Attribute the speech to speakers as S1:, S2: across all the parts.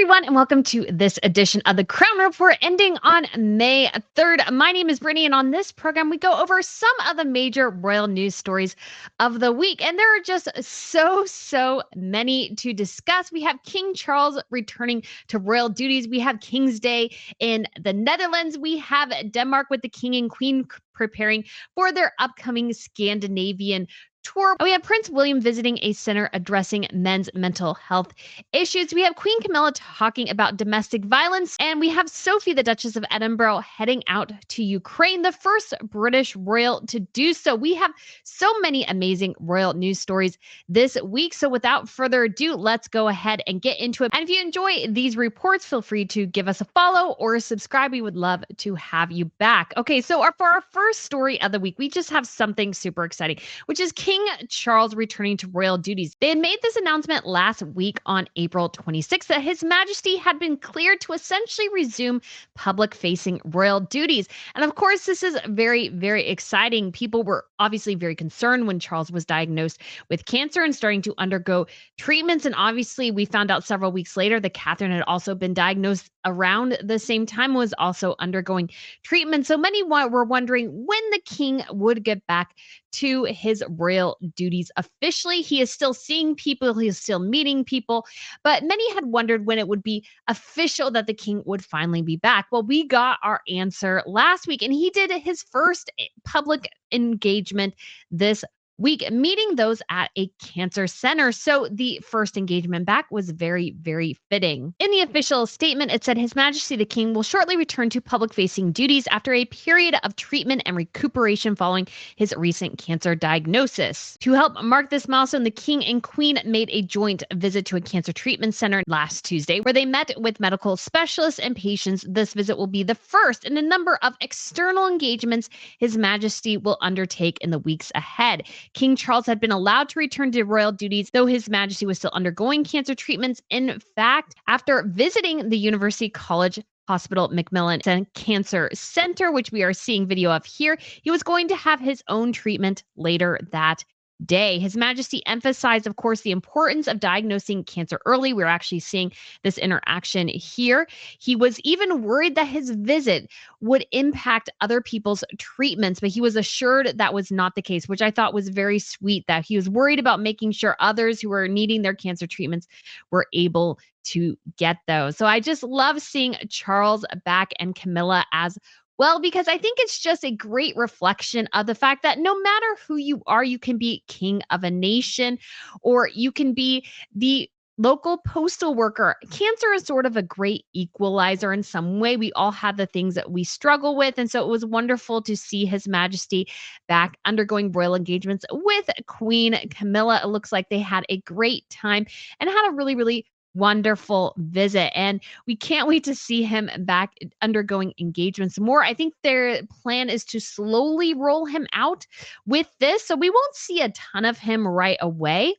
S1: everyone, and welcome to this edition of the Crown Report ending on May 3rd. My name is Brittany, and on this program, we go over some of the major royal news stories of the week. And there are just so many to discuss. We have King Charles returning to royal duties. We have King's Day in the Netherlands. We have Denmark with the King and Queen preparing for their upcoming Scandinavian tour. We have Prince William visiting a center addressing men's mental health issues. We have Queen Camilla talking about domestic violence, and we have Sophie, the Duchess of Edinburgh, heading out to Ukraine, the first British royal to do so. We have so many amazing royal news stories this week. So without further ado, let's go ahead and get into it. And if you enjoy these reports, feel free to give us a follow or subscribe. We would love to have you back. Okay, so for our first story of the week, we just have something super exciting, which is King Charles returning to royal duties. They had made this announcement last week on April 26th that His Majesty had been cleared to essentially resume public-facing royal duties. And of course, this is very exciting. People were obviously very concerned when Charles was diagnosed with cancer and starting to undergo treatments. And obviously, we found out several weeks later that Catherine had also been diagnosed around the same time, was also undergoing treatment. So many were wondering when the king would get back to his royal duties officially. He is still seeing people, he is still meeting people, but many had wondered when it would be official that the king would finally be back. Well, we got our answer last week, and he did his first public engagement this week, meeting those at a cancer center. So the first engagement back was very fitting. In the official statement, it said His Majesty the King will shortly return to public-facing duties after a period of treatment and recuperation following his recent cancer diagnosis. To help mark this milestone, the King and Queen made a joint visit to a cancer treatment center last Tuesday, where they met with medical specialists and patients. This visit will be the first in a number of external engagements His Majesty will undertake in the weeks ahead. King Charles had been allowed to return to royal duties, though His Majesty was still undergoing cancer treatments. In fact, after visiting the University College Hospital Macmillan Cancer Center, which we are seeing video of here, he was going to have his own treatment later that day. His Majesty emphasized, of course, the importance of diagnosing cancer early. We're actually seeing this interaction here. He was even worried that his visit would impact other people's treatments, but he was assured that was not the case, which I thought was very sweet, that he was worried about making sure others who were needing their cancer treatments were able to get those. So I just love seeing Charles back and Camilla as well, because I think it's just a great reflection of the fact that no matter who you are, you can be king of a nation, or you can be the local postal worker. Cancer is sort of a great equalizer in some way. We all have the things that we struggle with. And so it was wonderful to see His Majesty back undergoing royal engagements with Queen Camilla. It looks like they had a great time and had a really wonderful visit, and we can't wait to see him back undergoing engagements more. I think their plan is to slowly roll him out with this, so we won't see a ton of him right away.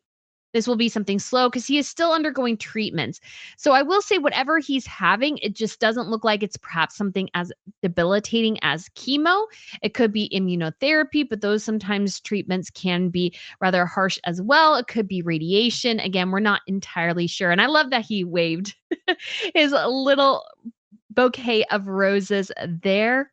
S1: This will be something slow because he is still undergoing treatments. So I will say whatever he's having, it just doesn't look like it's perhaps something as debilitating as chemo. It could be immunotherapy, but those sometimes treatments can be rather harsh as well. It could be radiation. Again, we're not entirely sure. And I love that he waved his little bouquet of roses there.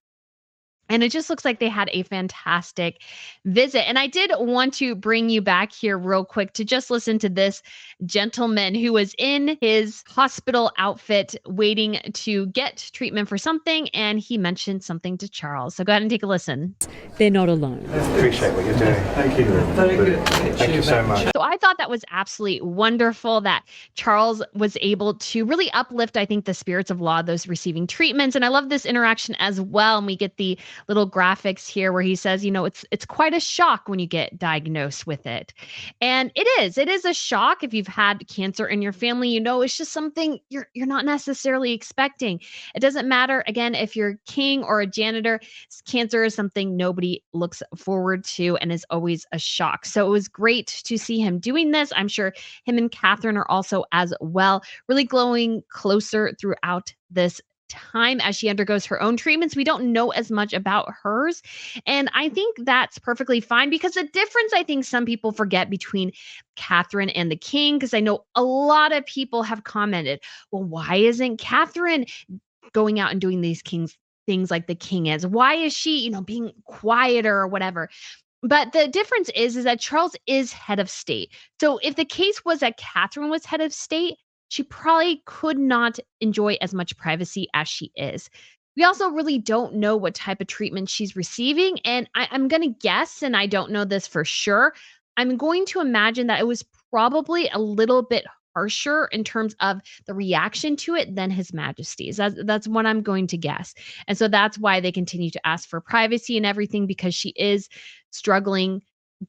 S1: And it just looks like they had a fantastic visit. And I did want to bring you back here real quick to just listen to this gentleman who was in his hospital outfit waiting to get treatment for something. And he mentioned something to Charles. So go ahead and take a listen.
S2: They're not alone.
S3: I appreciate what you're doing. Thank you. Very good. Thank you so much.
S1: So I thought that was absolutely wonderful that Charles was able to really uplift, I think, the spirits of a lot of those receiving treatments. And I love this interaction as well. And we get the little graphics here where he says, it's quite a shock when you get diagnosed with it. And it is a shock if you've had cancer in your family. It's just something you're not necessarily expecting. It doesn't matter, again, if you're king or a janitor, cancer is something nobody looks forward to and is always a shock. So it was great to see him doing this. I'm sure him and Catherine are also as well, really glowing closer throughout this time as she undergoes her own treatments. We don't know as much about hers. And I think that's perfectly fine because the difference I think some people forget between Catherine and the king, because I know a lot of people have commented, well, why isn't Catherine going out and doing these kings things like the king is? Why is she, being quieter or whatever? But the difference is that Charles is head of state. So if the case was that Catherine was head of state, she probably could not enjoy as much privacy as she is. We also really don't know what type of treatment she's receiving. And I'm going to guess, and I don't know this for sure, I'm going to imagine that it was probably a little bit harsher in terms of the reaction to it than His Majesty's. That's what I'm going to guess. And so that's why they continue to ask for privacy and everything, because she is struggling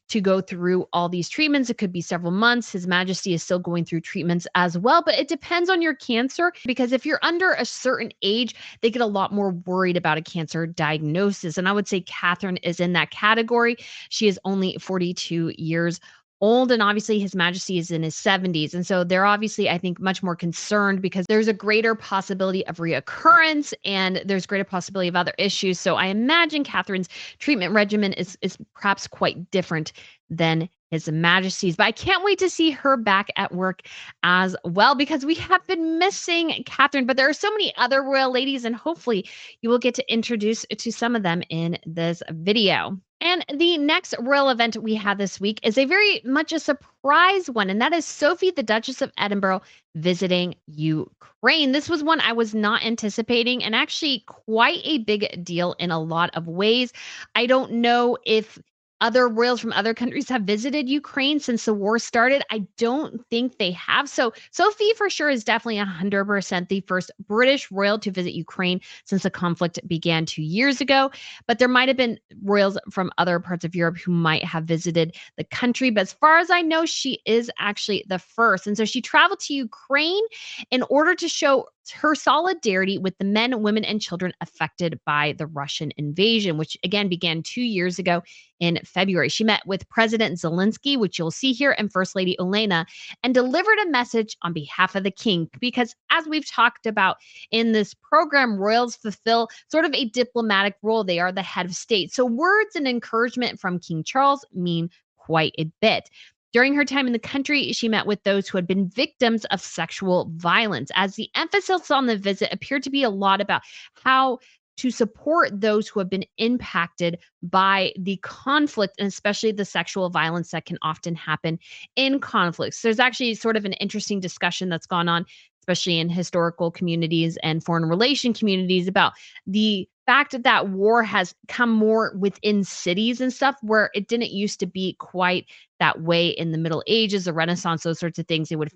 S1: to go through all these treatments. It could be several months. His Majesty is still going through treatments as well, but it depends on your cancer, because if you're under a certain age, they get a lot more worried about a cancer diagnosis. And I would say Catherine is in that category. She is only 42 years old, and obviously His Majesty is in his 70s. And so they're obviously, I think, much more concerned because there's a greater possibility of reoccurrence and there's greater possibility of other issues. So I imagine Catherine's treatment regimen is perhaps quite different than His Majesty's. But I can't wait to see her back at work as well, because we have been missing Catherine. But there are so many other royal ladies, and hopefully you will get to introduce to some of them in this video. And the next royal event we have this week is a very much a surprise one, and that is Sophie, the Duchess of Edinburgh, visiting Ukraine. This was one I was not anticipating, and actually quite a big deal in a lot of ways. I don't know if other royals from other countries have visited Ukraine since the war started. I don't think they have. So Sophie for sure is definitely 100% the first British royal to visit Ukraine since the conflict began 2 years ago. But there might have been royals from other parts of Europe who might have visited the country. But as far as I know, she is actually the first. And so she traveled to Ukraine in order to show her solidarity with the men, women, and children affected by the Russian invasion, which again began 2 years ago in February. She met with President Zelensky, which you'll see here, and First Lady Olena, and delivered a message on behalf of the king. Because as we've talked about in this program, royals fulfill sort of a diplomatic role. They are the head of state. So words and encouragement from King Charles mean quite a bit. During her time in the country, she met with those who had been victims of sexual violence, as the emphasis on the visit appeared to be a lot about how to support those who have been impacted by the conflict, and especially the sexual violence that can often happen in conflicts. There's actually sort of an interesting discussion that's gone on, especially in historical communities and foreign relation communities, about the fact that war has come more within cities and stuff, where it didn't used to be quite that way in the Middle Ages, the Renaissance, those sorts of things. They would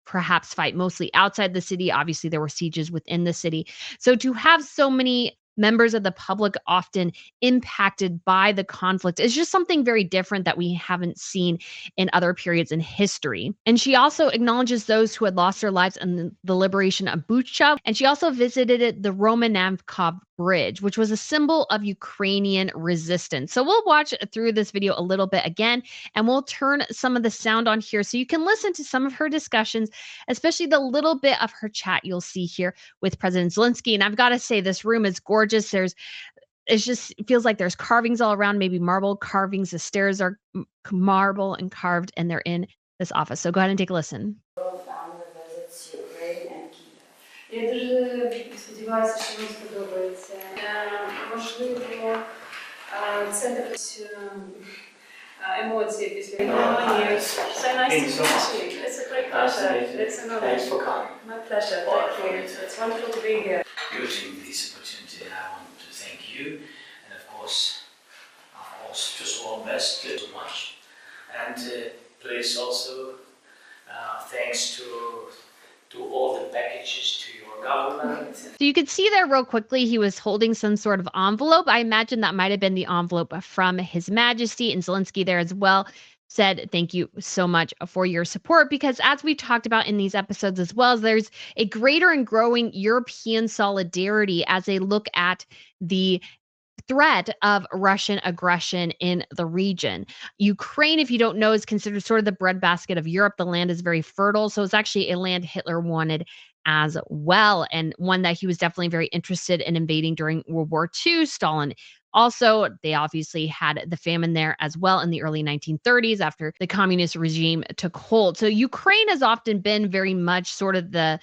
S1: perhaps fight mostly outside the city. Obviously, there were sieges within the city. So to have so many members of the public often impacted by the conflict is just something very different that we haven't seen in other periods in history. And she also acknowledges those who had lost their lives in the liberation of Bucha. And she also visited the Romanavkov Bridge, which was a symbol of Ukrainian resistance. So we'll watch through this video a little bit again, and we'll turn some of the sound on here so you can listen to some of her discussions, especially the little bit of her chat you'll see here with President Zelensky. And I've got to say, this room is gorgeous. It feels like there's carvings all around, maybe marble carvings. The stairs are marble and carved, and they're in this office. So go ahead and take a listen.
S2: Я дуже сподіваюся, що вам сподобається. Можливо, це якісь емоції після церемонії. So nice to meet you. It's a great pleasure. It's an honor.
S4: Thanks for coming.
S2: My pleasure. Thank you. It's wonderful to be here.
S4: Using this opportunity, I want to thank you, and of course, just all best so much. And please also thanks to all the packages to your government.
S1: So you could see there real quickly, he was holding some sort of envelope. I imagine that might have been the envelope from His Majesty, and Zelensky there as well said, thank you so much for your support, because as we talked about in these episodes as well, there's a greater and growing European solidarity as they look at the threat of Russian aggression in the region. Ukraine, if you don't know, is considered sort of the breadbasket of Europe. The land is very fertile, so it's actually a land Hitler wanted as well, and one that he was definitely very interested in invading during World War II. Stalin also, they obviously had the famine there as well in the early 1930s after the communist regime took hold. So Ukraine has often been very much sort of the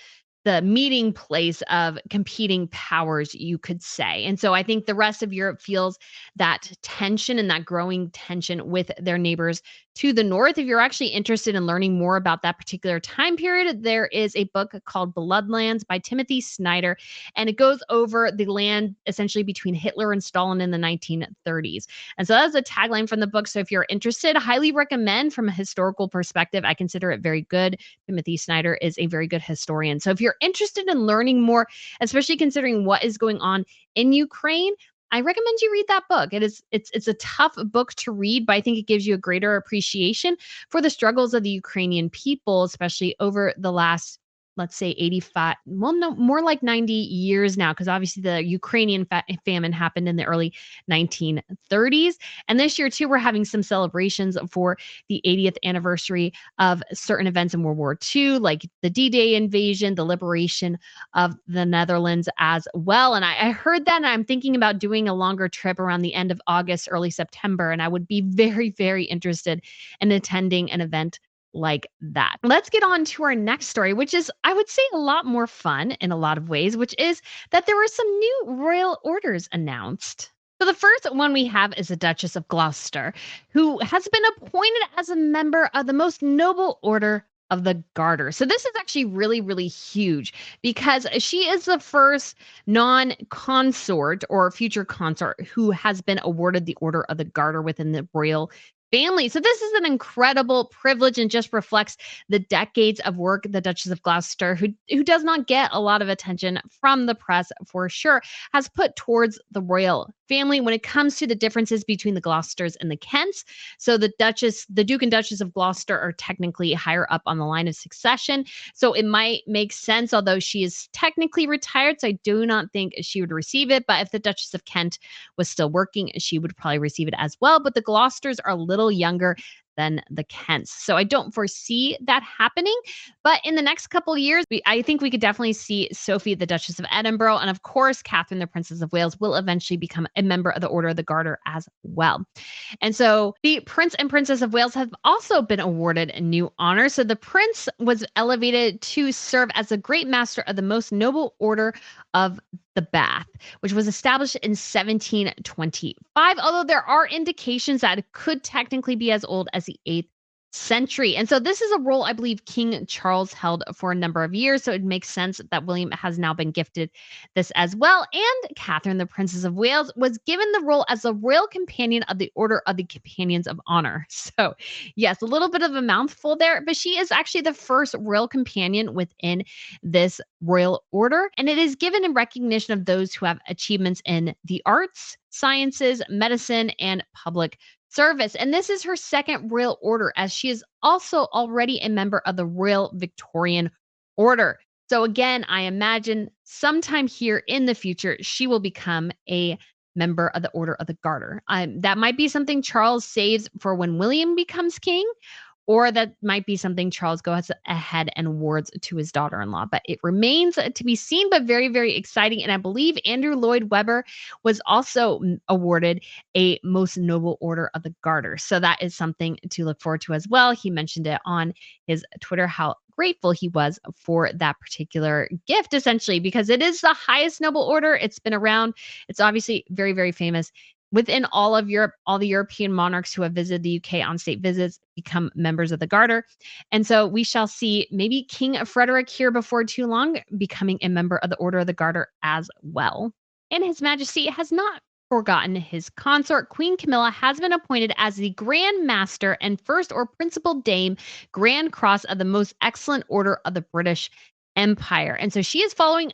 S1: meeting place of competing powers, you could say. And so I think the rest of Europe feels that tension and that growing tension with their neighbors to the north. If you're actually interested in learning more about that particular time period, there is a book called Bloodlands by Timothy Snyder, and it goes over the land essentially between Hitler and Stalin in the 1930s. And so that's a tagline from the book. So if you're interested, highly recommend from a historical perspective. I consider it very good. Timothy Snyder is a very good historian. So if you're interested in learning more, especially considering what is going on in Ukraine, I recommend you read that book. It's a tough book to read, but I think it gives you a greater appreciation for the struggles of the Ukrainian people, especially over the last, let's say 85, well, no, more like 90 years now, because obviously the Ukrainian famine happened in the early 1930s. And this year, too, we're having some celebrations for the 80th anniversary of certain events in World War II, like the D-Day invasion, the liberation of the Netherlands as well. And I heard that, and I'm thinking about doing a longer trip around the end of August, early September. And I would be very, very interested in attending an event like that. Let's get on to our next story, which is, I would say, a lot more fun in a lot of ways, which is that there were some new royal orders announced. So the first one we have is the Duchess of Gloucester, who has been appointed as a member of the most noble order of the Garter. So this is actually really, really huge because she is the first non-consort or future consort who has been awarded the Order of the Garter within the royal family. So this is an incredible privilege and just reflects the decades of work the Duchess of Gloucester, who does not get a lot of attention from the press for sure, has put towards the royal family when it comes to the differences between the Gloucesters and the Kents. So the Duke and Duchess of Gloucester are technically higher up on the line of succession. So it might make sense, although she is technically retired, so I do not think she would receive it. But if the Duchess of Kent was still working, she would probably receive it as well. But the Gloucesters are a little younger than the Kents. So I don't foresee that happening. But in the next couple of years, I think we could definitely see Sophie, the Duchess of Edinburgh, and of course, Catherine, the Princess of Wales, will eventually become a member of the Order of the Garter as well. And so the Prince and Princess of Wales have also been awarded a new honor. So the Prince was elevated to serve as the Great Master of the Most Noble Order of the Bath, which was established in 1725, although there are indications that it could technically be as old as the 8th century. And so this is a role I believe King Charles held for a number of years. So it makes sense that William has now been gifted this as well. And Catherine, the Princess of Wales, was given the role as the royal companion of the Order of the Companions of Honor. So yes, a little bit of a mouthful there, but she is actually the first royal companion within this royal order. And it is given in recognition of those who have achievements in the arts, sciences, medicine, and public service. And this is her second royal order, as she is also already a member of the Royal Victorian Order. So again, I imagine sometime here in the future, she will become a member of the Order of the Garter. That might be something Charles saves for when William becomes king, or that might be something Charles goes ahead and awards to his daughter-in-law. But it remains to be seen, but very, very exciting. And I believe Andrew Lloyd Webber was also awarded a Most Noble Order of the Garter. So that is something to look forward to as well. He mentioned it on his Twitter, how grateful he was for that particular gift, essentially, because it is the highest noble order. It's been around. It's obviously very, very famous. Within all of Europe, all the European monarchs who have visited the UK on state visits become members of the Garter. And so we shall see maybe King Frederick here before too long becoming a member of the Order of the Garter as well. And His Majesty has not forgotten his consort. Queen Camilla has been appointed as the Grand Master and First or Principal Dame Grand Cross of the Most Excellent Order of the British Empire. And so she is following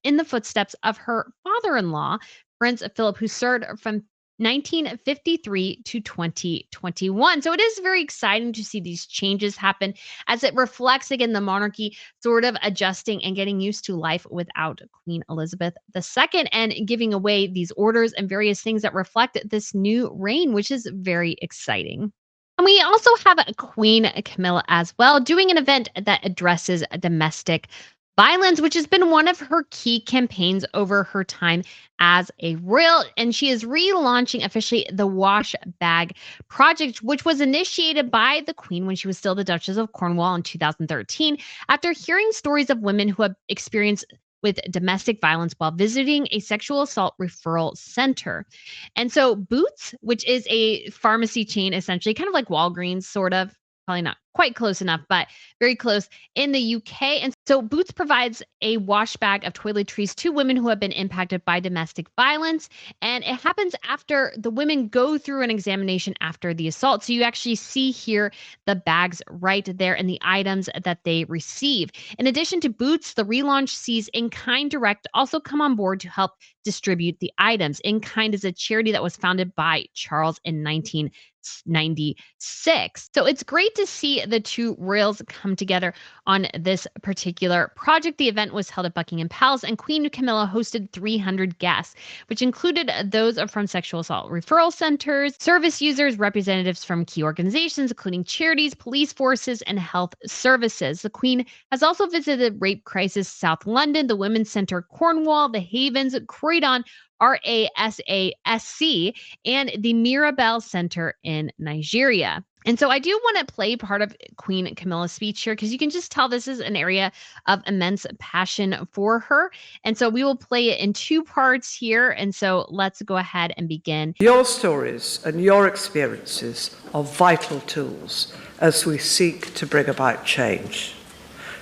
S1: in the footsteps of her father-in-law, Prince Philip, who served from 1953 to 2021. So it is very exciting to see these changes happen as it reflects, again, the monarchy sort of adjusting and getting used to life without Queen Elizabeth II and giving away these orders and various things that reflect this new reign, which is very exciting. And we also have Queen Camilla as well doing an event that addresses domestic violence, which has been one of her key campaigns over her time as a royal. And she is relaunching officially the Wash Bag Project, which was initiated by the Queen when she was still the Duchess of Cornwall in 2013, after hearing stories of women who have experienced with domestic violence while visiting a sexual assault referral center. And so Boots, which is a pharmacy chain, essentially kind of like Walgreens, sort of, probably not quite close enough, but very close in the UK. And so Boots provides a wash bag of toiletries to women who have been impacted by domestic violence. And it happens after the women go through an examination after the assault. So you actually see here the bags right there and the items that they receive. In addition to Boots, the relaunch sees In Kind Direct also come on board to help distribute the items. In Kind is a charity that was founded by Charles in 1996. So it's great to see the two royals come together on this particular project. The event was held at Buckingham Palace, and Queen Camilla hosted 300 guests, which included those from sexual assault referral centers, service users, representatives from key organizations, including charities, police forces, and health services. The Queen has also visited Rape Crisis South London, the Women's Centre Cornwall, the Havens, Croydon, RASASC, and the Mirabel Center in Nigeria. And so I do want to play part of Queen Camilla's speech here because you can just tell this is an area of immense passion for her. And so we will play it in two parts here. And so let's go ahead and begin.
S5: Your stories and your experiences are vital tools as we seek to bring about change,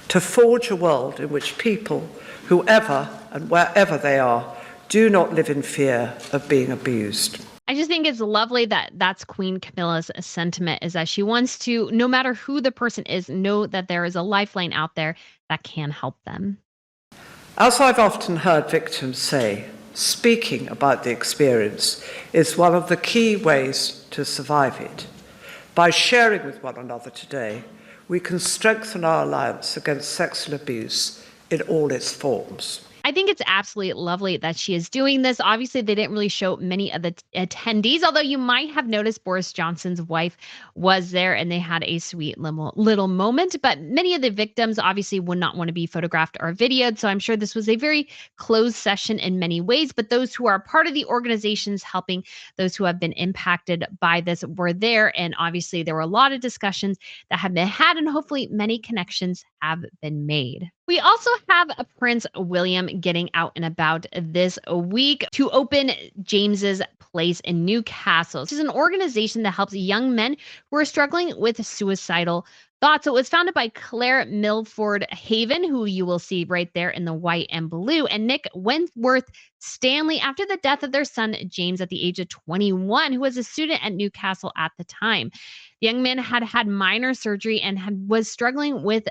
S5: to forge a world in which people, whoever and wherever they are, do not live in fear of being abused.
S1: I just think it's lovely that that's Queen Camilla's sentiment, is that she wants to, no matter who the person is, know that there is a lifeline out there that can help them.
S5: As I've often heard victims say, speaking about the experience is one of the key ways to survive it. By sharing with one another today, we can strengthen our alliance against sexual abuse in all its forms.
S1: I think it's absolutely lovely that she is doing this. Obviously, they didn't really show many of the attendees, although you might have noticed Boris Johnson's wife was there and they had a sweet little moment. But many of the victims obviously would not want to be photographed or videoed. So I'm sure this was a very closed session in many ways. But those who are part of the organizations helping those who have been impacted by this were there. And obviously, there were a lot of discussions that have been had, and hopefully many connections have been made. We also have a Prince William getting out and about this week to open James's Place in Newcastle. This is an organization that helps young men who are struggling with suicidal thoughts. So it was founded by Claire Milford Haven, who you will see right there in the white and blue, and Nick Wentworth Stanley after the death of their son, James, at the age of 21, who was a student at Newcastle at the time. The young man had had minor surgery and was struggling with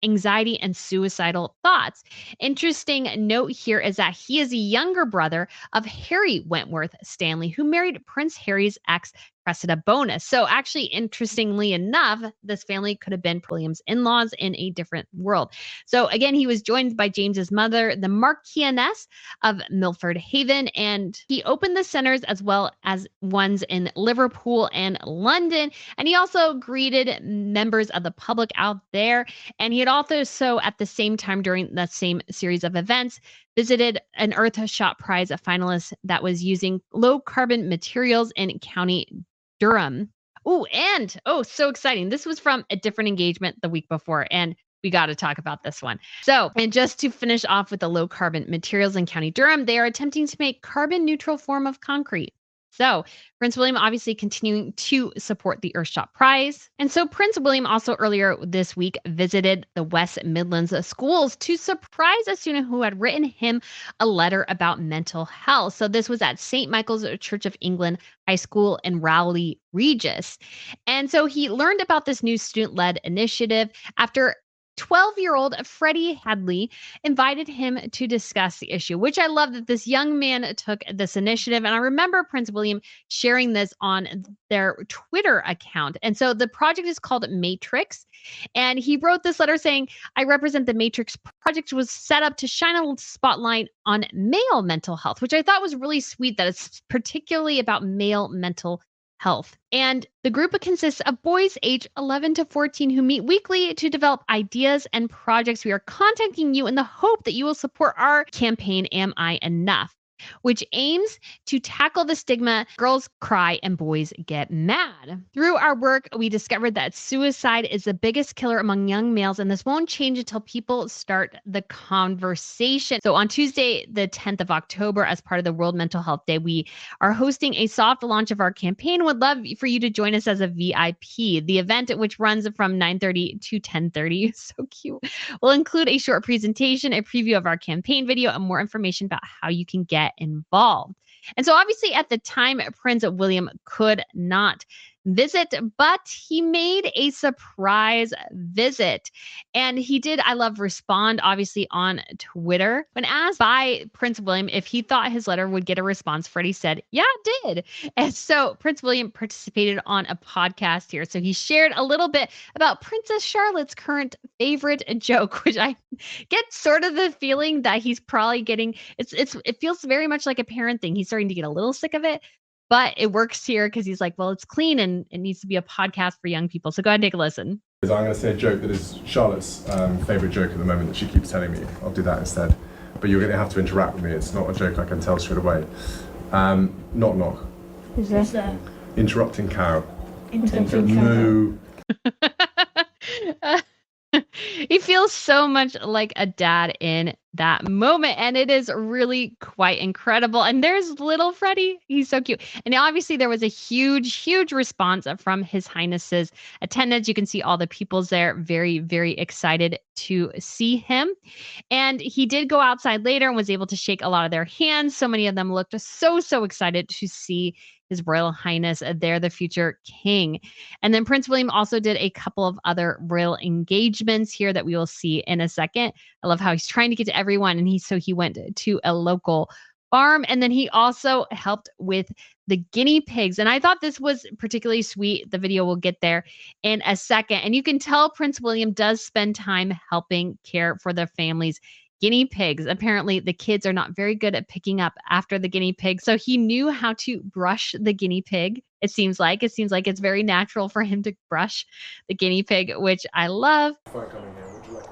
S1: anxiety and suicidal thoughts. Interesting note here is that he is a younger brother of Harry Wentworth Stanley, who married Prince Harry's ex, Cressida Bonus. So actually, interestingly enough, this family could have been William's in-laws in a different world. So again, he was joined by James's mother, the Marchioness of Milford Haven, and he opened the centers as well as ones in Liverpool and London. And he also greeted members of the public out there. And he had also, at the same time during that same series of events, visited an Earthshot Prize finalist that was using low carbon materials in County Durham. So exciting. This was from a different engagement the week before, and we got to talk about this one. So, and just to finish off with the low carbon materials in County Durham, they are attempting to make carbon neutral form of concrete. So Prince William obviously continuing to support the Earthshot Prize. And so Prince William also earlier this week visited the West Midlands schools to surprise a student who had written him a letter about mental health. So this was at St. Michael's Church of England High School in Rowley Regis. And so he learned about this new student-led initiative after 12-year-old Freddie Hadley invited him to discuss the issue, which I love that this young man took this initiative. And I remember Prince William sharing this on their Twitter account. And so the project is called Matrix. And he wrote this letter saying, I represent the Matrix project was set up to shine a spotlight on male mental health, which I thought was really sweet that it's particularly about male mental health. And the group consists of boys age 11 to 14 who meet weekly to develop ideas and projects. We are contacting you in the hope that you will support our campaign, Am I Enough? Which aims to tackle the stigma girls cry and boys get mad. Through our work, we discovered that suicide is the biggest killer among young males, and this won't change until people start the conversation. So on Tuesday, the 10th of October, as part of the World Mental Health Day, we are hosting a soft launch of our campaign. Would love for you to join us as a VIP. The event, which runs from 9:30 to 10:30, so cute, will include a short presentation, a preview of our campaign video, and more information about how you can get involved. And so obviously at the time, Prince William could not visit, but he made a surprise visit. And he did, I love, respond obviously on Twitter. When asked by Prince William if he thought his letter would get a response, Freddie said, yeah, it did. And so Prince William participated on a podcast here. So he shared a little bit about Princess Charlotte's current favorite joke, which I get sort of the feeling that he's probably getting, it feels very much like a parent thing. He's starting to get a little sick of it. But it works here because he's like, well, it's clean and it needs to be a podcast for young people. So go ahead and take a listen.
S6: I'm going to say a joke that is Charlotte's favourite joke at the moment that she keeps telling me. I'll do that instead. But you're going to have to interact with me. It's not a joke I can tell straight away. Knock knock.
S2: Who's there?
S6: Interrupting cow.
S2: Interrupting cow.
S6: Moo.
S1: He feels so much like a dad in that moment, and it is really quite incredible. And there's little Freddie. He's so cute. And obviously there was a huge response from His Highness's attendants. You can see all the peoples there very, very excited to see him. And he did go outside later and was able to shake a lot of their hands. So many of them looked so excited to see His Royal Highness there, the future king. And then Prince William also did a couple of other royal engagements here that we will see in a second. I love how he's trying to get to everyone. And he went to a local farm. And then he also helped with the guinea pigs. And I thought this was particularly sweet. The video will get there in a second. And you can tell Prince William does spend time helping care for the family's guinea pigs. Apparently, the kids are not very good at picking up after the guinea pig. So he knew how to brush the guinea pig. It seems like it's very natural for him to brush the guinea pig, which I love.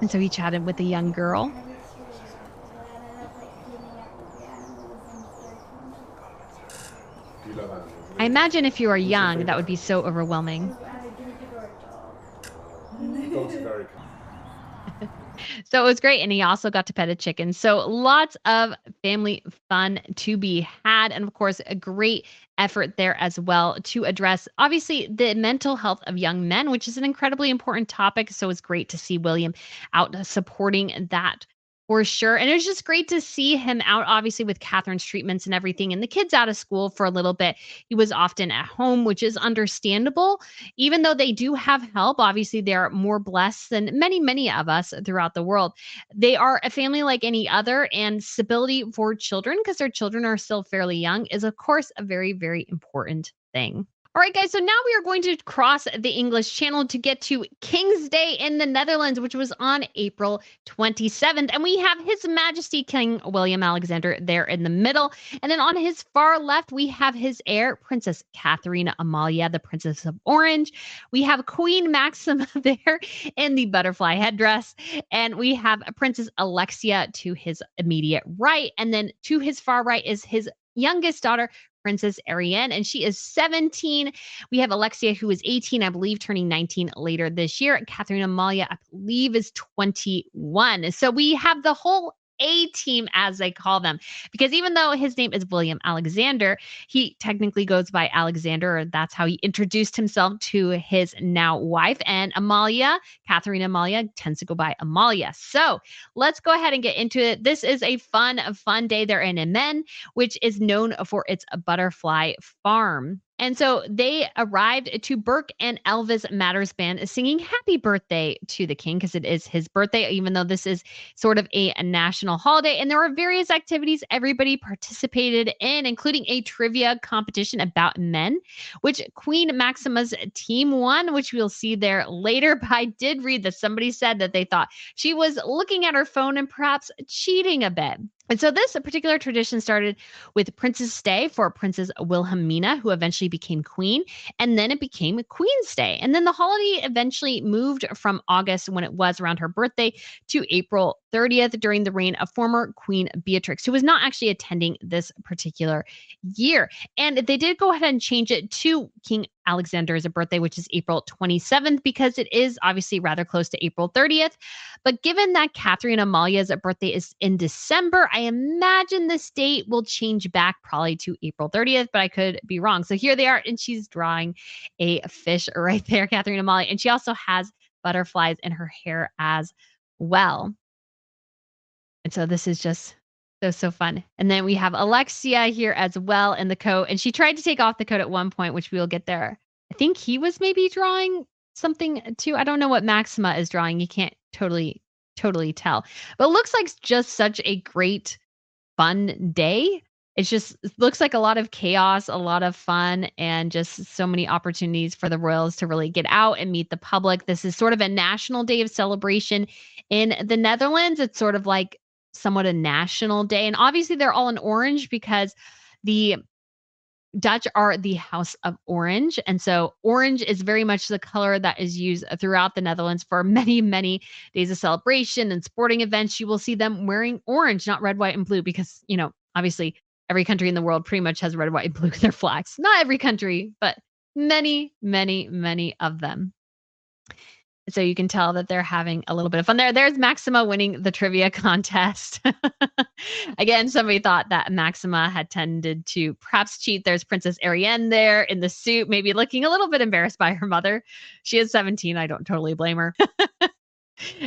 S1: And so he chatted with a young girl. I imagine if you are young, that would be so overwhelming. So it was great. And he also got to pet a chicken. So lots of family fun to be had. And of course, a great effort there as well to address, obviously, the mental health of young men, which is an incredibly important topic. So it's great to see William out supporting that for sure. And it was just great to see him out, obviously, with Catherine's treatments and everything, and the kids out of school for a little bit. He was often at home, which is understandable. Even though they do have help, obviously, they're more blessed than many of us throughout the world. They are a family like any other, and stability for children, because their children are still fairly young, is, of course, a very important thing. All right, guys, so now we are going to cross the English Channel to get to King's Day in the Netherlands, which was on April 27th. And we have His Majesty King William Alexander there in the middle. And then on his far left, we have his heir, Princess Catherine Amalia, the Princess of Orange. We have Queen Maxima there in the butterfly headdress. And we have Princess Alexia to his immediate right. And then to his far right is his youngest daughter, Princess Ariane, and she is 17. We have Alexia, who is 18, I believe, turning 19 later this year. Catherine Amalia, I believe, is 21. So we have the whole A-team, as they call them, because even though his name is William Alexander, he technically goes by Alexander, or that's how he introduced himself to his now wife. And Amalia, Catherine Amalia, tends to go by Amalia. So let's go ahead and get into it. This is a fun day. They're in Amen, which is known for its butterfly farm. And so they arrived to Burke and Elvis Matters Band singing happy birthday to the king, because it is his birthday, even though this is sort of a national holiday. And there were various activities everybody participated in, including a trivia competition about men, which Queen Maxima's team won, which we'll see there later. But I did read that somebody said that they thought she was looking at her phone and perhaps cheating a bit. And so this particular tradition started with Princess Day for Princess Wilhelmina, who eventually became queen, and then it became Queen's Day. And then the holiday eventually moved from August, when it was around her birthday, to April 30th during the reign of former Queen Beatrix, who was not actually attending this particular year. And they did go ahead and change it to King Alexander's birthday, which is April 27th, because it is obviously rather close to April 30th. But given that Catherine Amalia's birthday is in December, I imagine this date will change back probably to April 30th, but I could be wrong. So here they are, and she's drawing a fish right there, Catherine Amalia. And she also has butterflies in her hair as well. And so this is just so fun. And then we have Alexia here as well in the coat. And she tried to take off the coat at one point, which we will get there. I think he was maybe drawing something too. I don't know what Maxima is drawing. You can't totally tell. But it looks like just such a great, fun day. It looks like a lot of chaos, a lot of fun, and just so many opportunities for the royals to really get out and meet the public. This is sort of a national day of celebration in the Netherlands. It's sort of like somewhat a national day. And obviously they're all in orange because the Dutch are the House of Orange. And so orange is very much the color that is used throughout the Netherlands for many, many days of celebration and sporting events. You will see them wearing orange, not red, white, and blue, because, obviously every country in the world pretty much has red, white, and blue in their flags. Not every country, but many, many, many of them. So you can tell that they're having a little bit of fun there. There's Maxima winning the trivia contest. Again, somebody thought that Maxima had tended to perhaps cheat. There's Princess Ariane there in the suit, maybe looking a little bit embarrassed by her mother. She is 17. I don't totally blame her.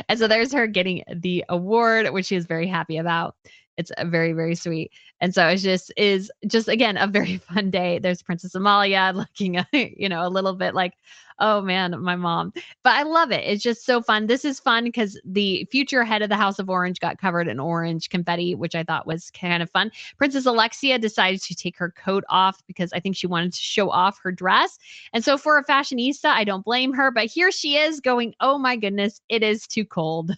S1: And so there's her getting the award, which she is very happy about. It's very, very sweet. And so it is again, a very fun day. There's Princess Amalia looking, a little bit like, oh man, my mom. But I love it. It's just so fun. This is fun because the future head of the House of Orange got covered in orange confetti, which I thought was kind of fun. Princess Alexia decided to take her coat off because I think she wanted to show off her dress. And so for a fashionista, I don't blame her. But here she is going, oh my goodness, it is too cold.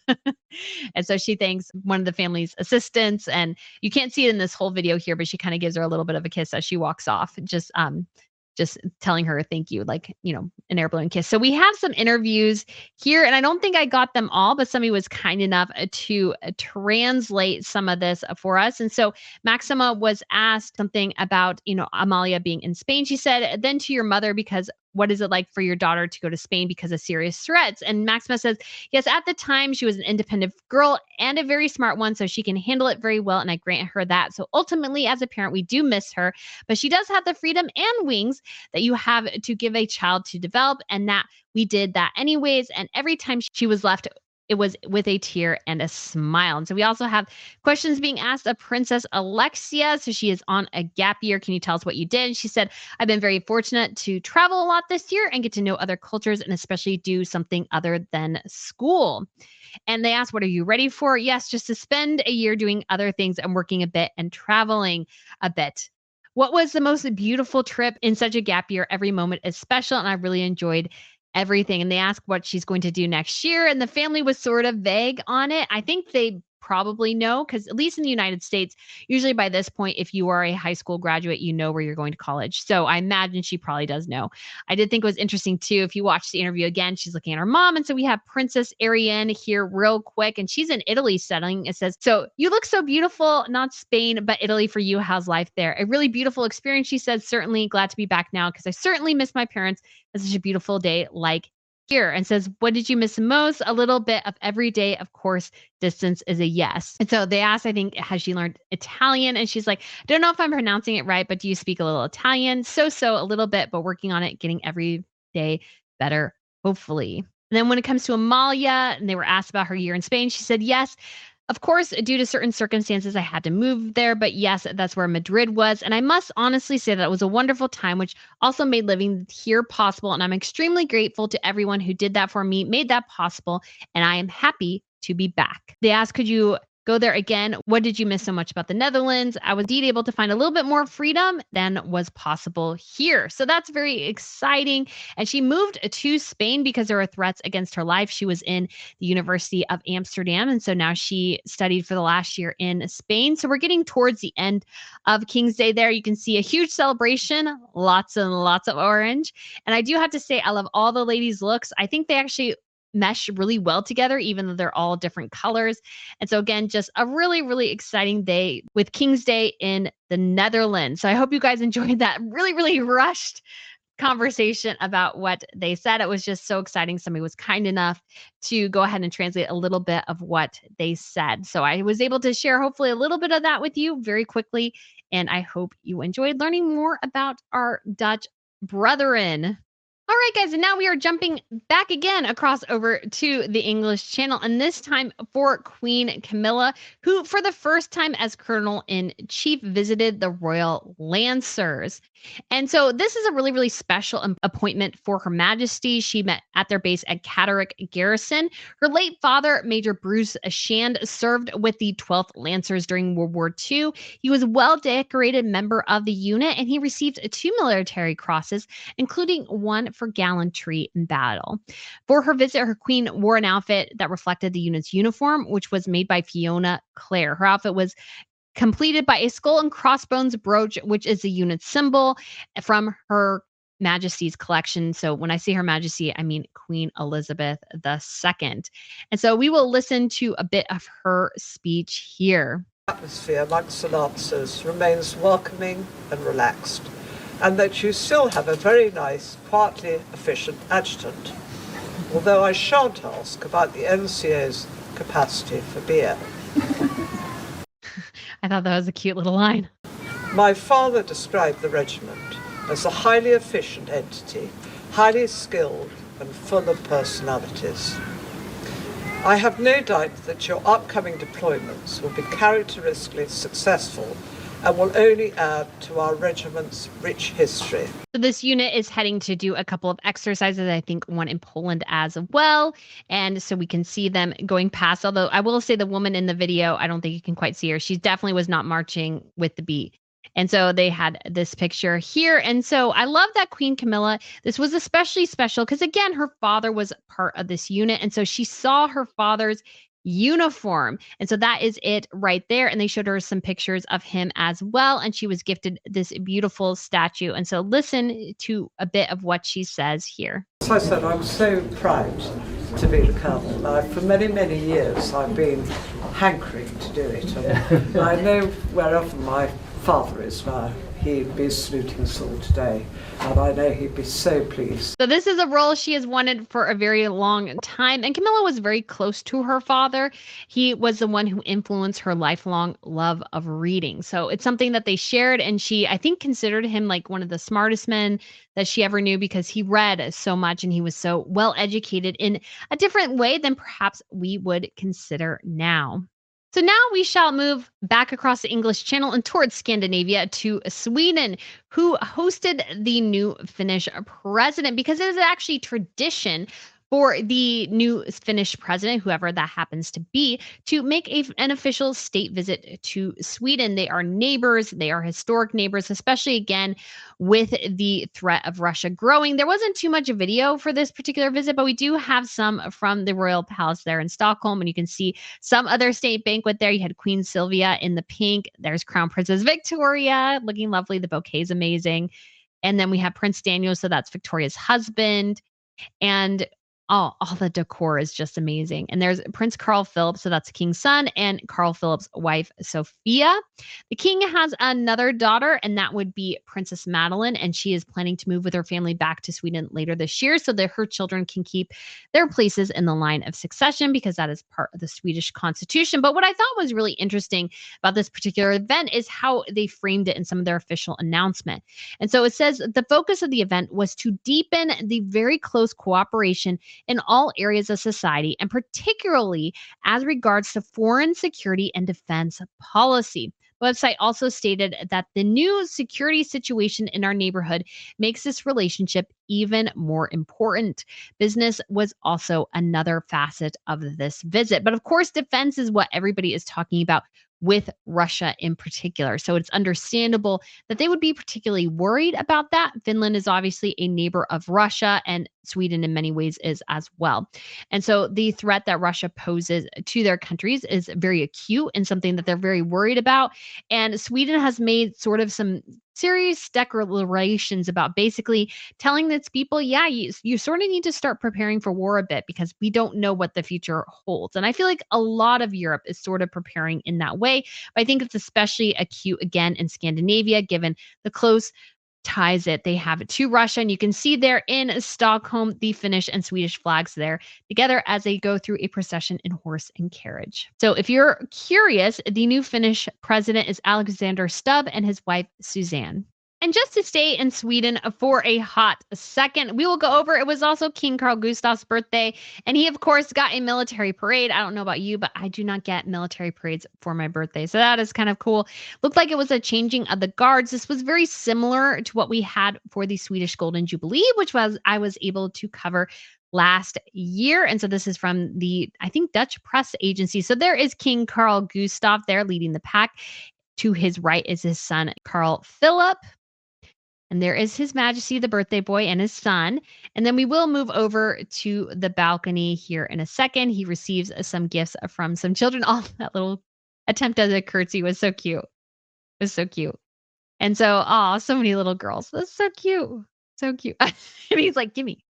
S1: And so she thanks one of the family's assistants. And you can't see it in this whole video here, but she kind of gives her a little bit of a kiss as she walks off. Just telling her thank you, like, an air balloon kiss. So we have some interviews here, and I don't think I got them all, but somebody was kind enough to translate some of this for us. And so Maxima was asked something about, Amalia being in Spain. She said, then to your mother, because what is it like for your daughter to go to Spain because of serious threats? And Maxima says, yes, at the time she was an independent girl and a very smart one, so she can handle it very well, and I grant her that. So ultimately, as a parent, we do miss her, but she does have the freedom and wings that you have to give a child to develop, and that we did that anyways. And every time she was left, it was with a tear and a smile. And so we also have questions being asked of Princess Alexia. So she is on a gap year. Can you tell us what you did? She said, I've been very fortunate to travel a lot this year and get to know other cultures, and especially do something other than school. And they asked, what are you ready for? Yes, just to spend a year doing other things and working a bit and traveling a bit. What was the most beautiful trip in such a gap year? Every moment is special, and I really enjoyed everything. And they asked what she's going to do next year, and the family was sort of vague on it. I think they probably know, because at least in the United States, usually by this point, if you are a high school graduate, you know where you're going to college. So I imagine she probably does know. I did think it was interesting too, if you watch the interview again, she's looking at her mom. And so we have Princess Ariane here real quick, and she's in Italy setting. It says, so you look so beautiful, not Spain, but Italy for you. How's life there? A really beautiful experience. She said, certainly glad to be back now, because I certainly miss my parents. It's such a beautiful day like here. And says, what did you miss most? A little bit of every day. Of course, distance is a yes. And so they asked, I think, has she learned Italian? And she's like, I don't know if I'm pronouncing it right, but do you speak a little Italian? So a little bit, but working on it, getting every day better, hopefully. And then when it comes to Amalia, and they were asked about her year in Spain, she said, yes, of course, due to certain circumstances, I had to move there. But yes, that's where Madrid was. And I must honestly say that it was a wonderful time, which also made living here possible. And I'm extremely grateful to everyone who did that for me, made that possible. And I am happy to be back. They asked, could you go there again. What did you miss so much about the Netherlands? I was indeed able to find a little bit more freedom than was possible here. So that's very exciting. And she moved to Spain because there were threats against her life. She was in the University of Amsterdam. And so now she studied for the last year in Spain. So we're getting towards the end of King's Day there. You can see a huge celebration, lots and lots of orange. And I do have to say, I love all the ladies' looks. I think they actually mesh really well together, even though they're all different colors. And so again, just a really, really exciting day with King's Day in the Netherlands. So I hope you guys enjoyed that really, really rushed conversation about what they said. It was just so exciting. Somebody was kind enough to go ahead and translate a little bit of what they said. So I was able to share hopefully a little bit of that with you very quickly. And I hope you enjoyed learning more about our Dutch brethren. All right, guys, and now we are jumping back again across over to the English Channel, and this time for Queen Camilla, who for the first time as Colonel-in-Chief visited the Royal Lancers. And so this is a really, really special appointment for Her Majesty. She met at their base at Catterick Garrison. Her late father, Major Bruce Shand, served with the 12th Lancers during World War II. He was a well-decorated member of the unit, and he received 2 military crosses, including one for gallantry in battle. For her visit, her queen wore an outfit that reflected the unit's uniform, which was made by Fiona Clare. Her outfit was completed by a skull and crossbones brooch, which is the unit's symbol, from Her Majesty's collection. So when I say Her Majesty, I mean Queen Elizabeth II. And so we will listen to a bit of her speech here.
S5: Atmosphere amongst the Lancers remains welcoming and relaxed, and that you still have a very nice, quietly efficient adjutant, although I shan't ask about the NCO's capacity for beer.
S1: I thought that was a cute little line.
S5: My father described the regiment as a highly efficient entity, highly skilled and full of personalities. I have no doubt that your upcoming deployments will be characteristically successful and will only add to our regiment's rich history.
S1: So this unit is heading to do a couple of exercises, I think one in Poland as well. And so we can see them going past, although I will say the woman in the video, I don't think you can quite see her. She definitely was not marching with the beat. And so they had this picture here. And so I love that Queen Camilla, this was especially special because, again, her father was part of this unit. And so she saw her father's uniform. And so that is it right there. And they showed her some pictures of him as well. And she was gifted this beautiful statue. And so listen to a bit of what she says here.
S5: As I said, I'm so proud to be the colonel. For many, many years I've been hankering to do it. And I know wherever my father is now, he'd be saluting Saul today, and I know he'd be so pleased.
S1: So this is a role she has wanted for a very long time, and Camilla was very close to her father. He was the one who influenced her lifelong love of reading. So it's something that they shared, and she, I think, considered him like one of the smartest men that she ever knew because he read so much and he was so well educated in a different way than perhaps we would consider now. So now we shall move back across the English Channel and towards Scandinavia to Sweden, who hosted the new Finnish president because it is actually tradition for the new Finnish president, whoever that happens to be, to make an official state visit to Sweden. They are neighbors. They are historic neighbors, especially, again, with the threat of Russia growing. There wasn't too much video for this particular visit, but we do have some from the royal palace there in Stockholm. And you can see some other state banquet there. You had Queen Sylvia in the pink. There's Crown Princess Victoria looking lovely. The bouquet is amazing. And then we have Prince Daniel. So that's Victoria's husband. And all the decor is just amazing. And there's Prince Carl Philip, so that's the king's son, and Carl Philip's wife, Sophia. The king has another daughter, and that would be Princess Madeline, and she is planning to move with her family back to Sweden later this year so that her children can keep their places in the line of succession because that is part of the Swedish constitution. But what I thought was really interesting about this particular event is how they framed it in some of their official announcement. And so it says the focus of the event was to deepen the very close cooperation in all areas of society, and particularly as regards to foreign security and defense policy. website also stated that the new security situation in our neighborhood makes this relationship even more important. Business was also another facet of this visit. But of course, defense is what everybody is talking about with Russia in particular. So it's understandable that they would be particularly worried about that. Finland is obviously a neighbor of Russia, and Sweden in many ways is as well. And so the threat that Russia poses to their countries is very acute and something that they're very worried about. And Sweden has made sort of some serious declarations about basically telling its people, yeah, you sort of need to start preparing for war a bit because we don't know what the future holds. And I feel like a lot of Europe is sort of preparing in that way. But I think it's especially acute again in Scandinavia, given the close ties that they have to Russia. And you can see there in Stockholm, the Finnish and Swedish flags there together as they go through a procession in horse and carriage. So if you're curious, the new Finnish president is Alexander Stubb and his wife, Suzanne. And just to stay in Sweden for a hot second, we will go over, it was also King Carl Gustaf's birthday, and he, of course, got a military parade. I don't know about you, but I do not get military parades for my birthday, so that is kind of cool. Looked like it was a changing of the guards. This was very similar to what we had for the Swedish Golden Jubilee, which I was able to cover last year. And so this is from the, I think, Dutch press agency. So there is King Carl Gustaf there leading the pack. To his right is his son, Carl Philip. And there is His Majesty, the birthday boy, and his son. And then we will move over to the balcony here in a second. He receives some gifts from some children. Oh, that little attempt at a curtsy was so cute. It was so cute. And so, so many little girls. That's so cute. So cute. And he's like, gimme.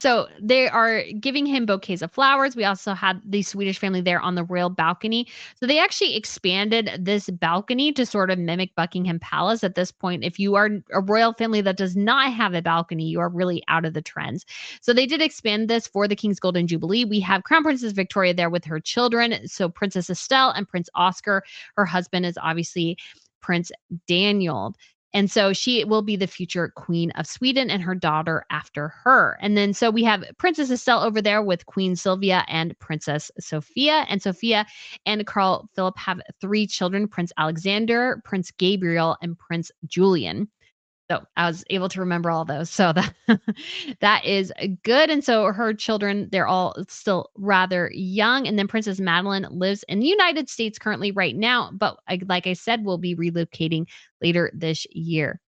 S1: So they are giving him bouquets of flowers. We also had the Swedish family there on the royal balcony. So they actually expanded this balcony to sort of mimic Buckingham Palace at this point. If you are a royal family that does not have a balcony, you are really out of the trends. So they did expand this for the King's Golden Jubilee. We have Crown Princess Victoria there with her children. So Princess Estelle and Prince Oscar. Her husband is obviously Prince Daniel. And so she will be the future Queen of Sweden and her daughter after her. And then so we have Princess Estelle over there with Queen Sylvia and Princess Sophia. And Sophia and Carl Philip have 3 children, Prince Alexander, Prince Gabriel, and Prince Julian. So I was able to remember all those. So that is good. And so her children, they're all still rather young. And then Princess Madeline lives in the United States currently right now. But like I said, will be relocating later this year.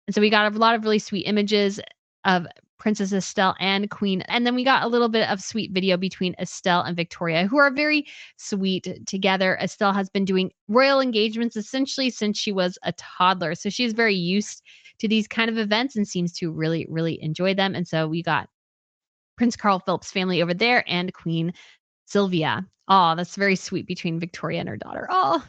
S1: And so we got a lot of really sweet images of Princess Estelle and Queen. And then we got a little bit of sweet video between Estelle and Victoria, who are very sweet together. Estelle has been doing royal engagements essentially since she was a toddler. So she's very used to these kind of events and seems to really, really enjoy them. And so we got Prince Carl Philip's family over there and Queen Sylvia. Oh, that's very sweet between Victoria and her daughter. Oh,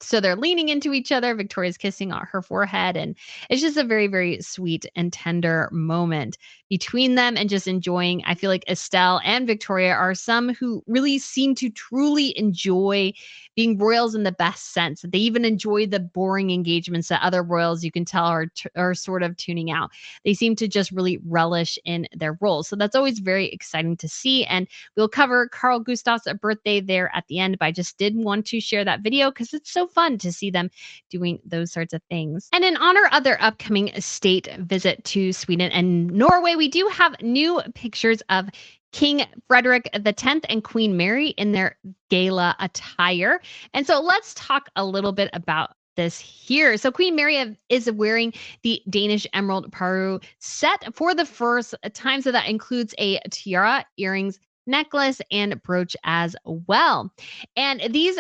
S1: so they're leaning into each other. Victoria's kissing on her forehead. And it's just a very, very sweet and tender moment between them and just enjoying. I feel like Estelle and Victoria are some who really seem to truly enjoy being royals in the best sense. They even enjoy the boring engagements that other royals, you can tell, are sort of tuning out. They seem to just really relish in their roles. So that's always very exciting to see. And we'll cover Carl Gustaf's birthday there at the end, but I just did want to share that video because it's so fun to see them doing those sorts of things. And in honor of their upcoming state visit to Sweden and Norway, we do have new pictures of King Frederick X and Queen Mary in their gala attire. And so let's talk a little bit about this here. So Queen Mary is wearing the Danish Emerald Paru set for the first time. So that includes a tiara, earrings, necklace, and brooch as well. And these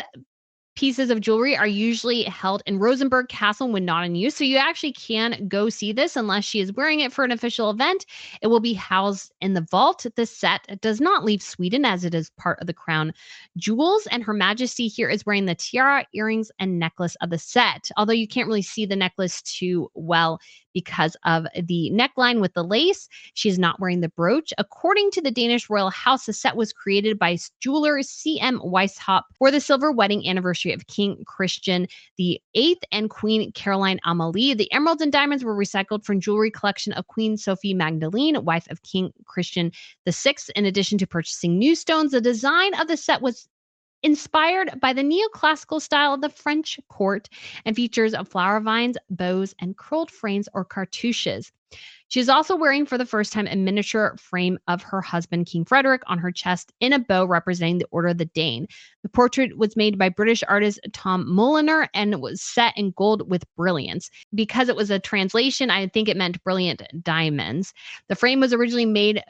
S1: pieces of jewelry are usually held in Rosenborg Castle when not in use. So you actually can go see this unless she is wearing it for an official event. It will be housed in the vault. The set does not leave Sweden as it is part of the crown jewels. And Her Majesty here is wearing the tiara, earrings, and necklace of the set. Although you can't really see the necklace too well because of the neckline with the lace. She is not wearing the brooch. According to the Danish royal house, the set was created by jeweler C.M. Weishaupt for the silver wedding anniversary of King Christian VIII and Queen Caroline Amalie. The emeralds and diamonds were recycled from jewelry collection of Queen Sophie Magdalene, wife of King Christian VI. In addition to purchasing new stones, the design of the set was inspired by the neoclassical style of the French court and features flower vines, bows, and curled frames or cartouches. She is also wearing for the first time a miniature frame of her husband, King Frederick, on her chest in a bow representing the Order of the Dane. The portrait was made by British artist Tom Mulliner and was set in gold with brilliance. Because it was a translation, I think it meant brilliant diamonds. The frame was originally made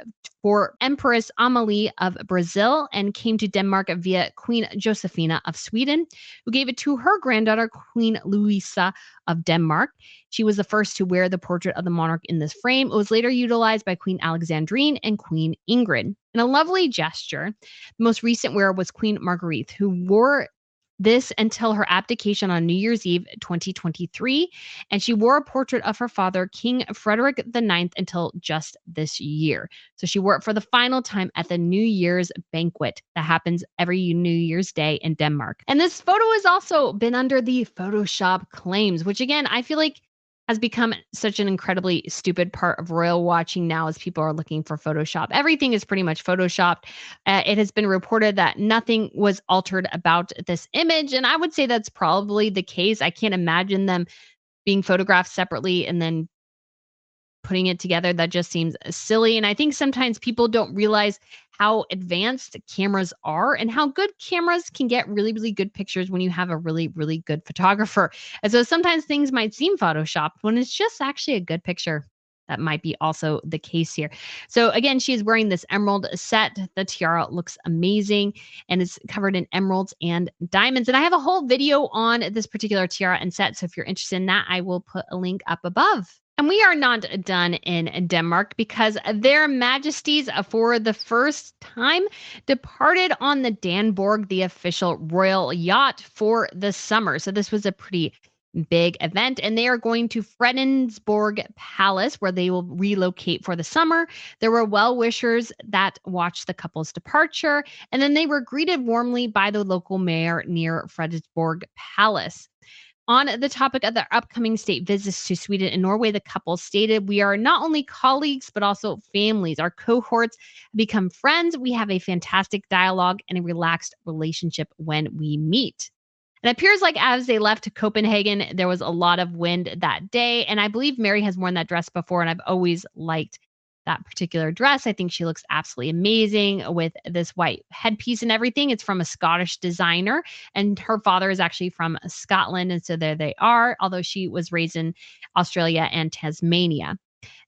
S1: for Empress Amalie of Brazil and came to Denmark via Queen Josefina of Sweden, who gave it to her granddaughter, Queen Louisa of Denmark. She was the first to wear the portrait of the monarch in this frame. It was later utilized by Queen Alexandrine and Queen Ingrid. In a lovely gesture, the most recent wearer was Queen Marguerite, who wore this until her abdication on New Year's Eve 2023, and she wore a portrait of her father, King Frederick IX, until just this year. So she wore it for the final time at the New Year's banquet that happens every New Year's Day in Denmark. And this photo has also been under the Photoshop claims, which again, I feel like has become such an incredibly stupid part of royal watching now as people are looking for Photoshop. Everything is pretty much Photoshopped. It has been reported that nothing was altered about this image, and I would say that's probably the case. I can't imagine them being photographed separately and then putting it together. That just seems silly. And I think sometimes people don't realize how advanced cameras are and how good cameras can get really, really good pictures when you have a really, really good photographer. And so sometimes things might seem photoshopped when it's just actually a good picture. That might be also the case here. So again, she is wearing this emerald set. The tiara looks amazing and it's covered in emeralds and diamonds. And I have a whole video on this particular tiara and set. So if you're interested in that, I will put a link up above. And we are not done in Denmark because their majesties, for the first time, departed on the Danborg, the official royal yacht for the summer. So this was a pretty big event, and they are going to Fredensborg Palace, where they will relocate for the summer. There were well-wishers that watched the couple's departure, and then they were greeted warmly by the local mayor near Fredensborg Palace. On the topic of their upcoming state visits to Sweden and Norway, the couple stated, "We are not only colleagues, but also families. Our cohorts have become friends. We have a fantastic dialogue and a relaxed relationship when we meet." And it appears like as they left Copenhagen, there was a lot of wind that day. And I believe Mary has worn that dress before, and I've always liked that particular dress. I think she looks absolutely amazing with this white headpiece and everything. It's from a Scottish designer, and her father is actually from Scotland. And so there they are, although she was raised in Australia and Tasmania.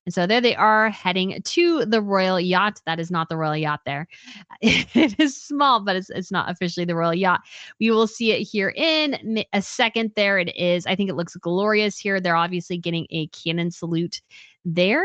S1: And so there they are heading to the royal yacht. That is not the royal yacht there. It is small, but it's not officially the royal yacht. We will see it here in a second. There it is. I think it looks glorious here. They're obviously getting a cannon salute there.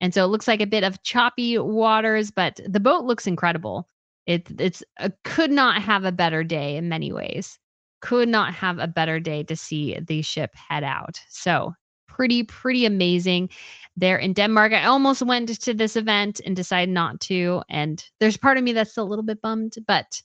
S1: And so it looks like a bit of choppy waters, but the boat looks incredible. It's could not have a better day in many ways. Could not have a better day to see the ship head out. So pretty amazing there in Denmark. I almost went to this event and decided not to. And there's part of me that's still a little bit bummed, but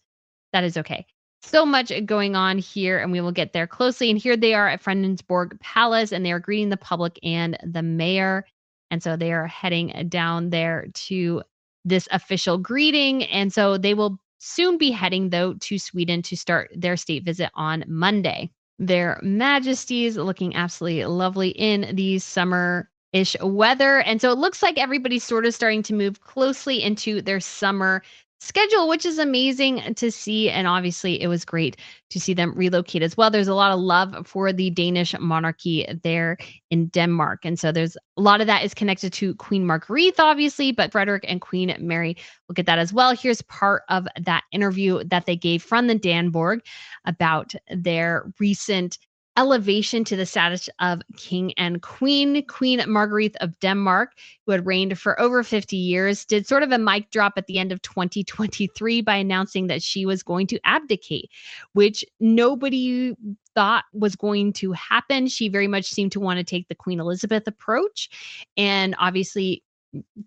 S1: that is okay. So much going on here, and we will get there closely. And here they are at Fredensborg Palace, and they are greeting the public and the mayor. And so they are heading down there to this official greeting. And so they will soon be heading, though, to Sweden to start their state visit on Monday. Their majesties looking absolutely lovely in the summer-ish weather. And so it looks like everybody's sort of starting to move closely into their summer schedule, which is amazing to see. And obviously it was great to see them relocate as well. There's a lot of love for the Danish monarchy there in Denmark. And so there's a lot of that is connected to Queen Marguerite, obviously, but Frederick and Queen Mary will get that as well. Here's part of that interview that they gave from the Danborg about their recent elevation to the status of king and queen. Queen Marguerite of Denmark, who had reigned for over 50 years, did sort of a mic drop at the end of 2023 by announcing that she was going to abdicate, which nobody thought was going to happen. She very much seemed to want to take the Queen Elizabeth approach and obviously